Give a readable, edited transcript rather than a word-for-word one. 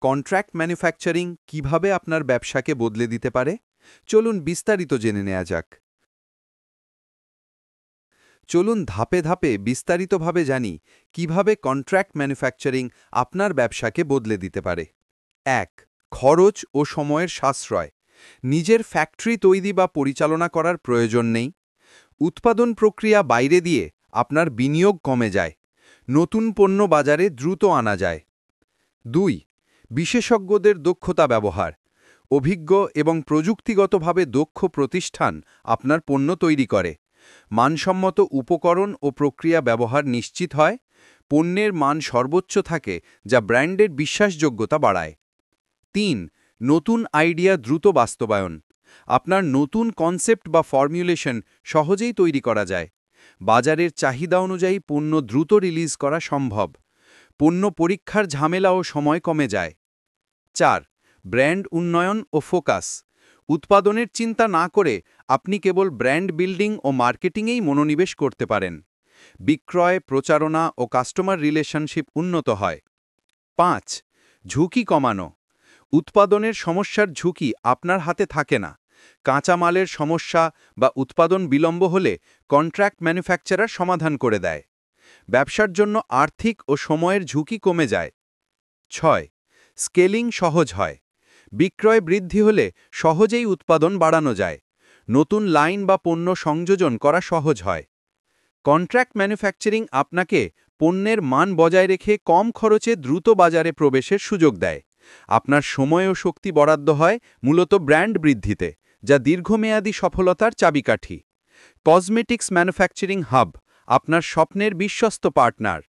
Contract manufacturing কিভাবে আপনার ব্যবসাকে বদলে দিতে পারে চলুন বিস্তারিত জেনে নেওয়া যাক। চলুন ধাপে ধাপে বিস্তারিতভাবে জানি কিভাবে কন্ট্রাক্ট ম্যানুফ্যাকচারিং আপনার ব্যবসাকে বদলে দিতে পারে। ১. খরচ ও সময়ের সাশ্রয়। নিজের ফ্যাক্টরি তৈরি বা পরিচালনা করার প্রয়োজন নেই। উৎপাদন প্রক্রিয়া বাইরে দিয়ে আপনার বিনিয়োগ কমে যায়। নতুন পণ্য বাজারে দ্রুত আনা যায়। ২. বিশেষজ্ঞদের দক্ষতা ব্যবহার। অভিজ্ঞ এবং প্রযুক্তিগতভাবে দক্ষ প্রতিষ্ঠান আপনার পণ্য তৈরি করে। মানসম্মত উপকরণ ও প্রক্রিয়া ব্যবহার নিশ্চিত হয়। পণ্যের মান সর্বোচ্চ থাকে, যা ব্র্যান্ডের বিশ্বাসযোগ্যতা বাড়ায়। ৩. নতুন আইডিয়া দ্রুত বাস্তবায়ন। আপনার নতুন কনসেপ্ট বা ফর্মুলেশন সহজেই তৈরি করা যায়। বাজারের চাহিদা অনুযায়ী পণ্য দ্রুত রিলিজ করা সম্ভব। পণ্য পরীক্ষার ঝামেলা ও সময় কমে যায়। ৪. ব্র্যান্ড উন্নয়ন ও ফোকাস। উৎপাদনের চিন্তা না করে আপনি কেবল ব্র্যান্ড বিল্ডিং ও মার্কেটিংয়েই মনোনিবেশ করতে পারেন। বিক্রয়, প্রচারণা ও কাস্টমার রিলেশনশিপ উন্নত হয়। ৫. ঝুঁকি কমানো। উৎপাদনের সমস্যার ঝুঁকি আপনার হাতে থাকে না। কাঁচামালের সমস্যা বা উৎপাদন বিলম্ব হলে কন্ট্রাক্ট ম্যানুফ্যাকচারার সমাধান করে দেয়। ব্যবসার জন্য আর্থিক ও সময়ের ঝুঁকি কমে যায়। ৬. স্কেলিং সহজ হয়। বিক্রয় বৃদ্ধি হলে সহজেই উৎপাদন বাড়ানো যায়। নতুন লাইন বা পণ্য সংযোজন করা সহজ হয়। কন্ট্রাক্ট ম্যানুফ্যাকচারিং আপনাকে পণ্যের মান বজায় রেখে কম খরচে দ্রুত বাজারে প্রবেশের সুযোগ দেয়। আপনার সময় ও শক্তি বরাদ্দ হয় মূলত ব্র্যান্ড বৃদ্ধিতে, যা দীর্ঘমেয়াদী সফলতার চাবিকাঠি। কসমেটিক্স ম্যানুফ্যাকচারিং হাব আপনার স্বপ্নের বিশ্বস্ত পার্টনার।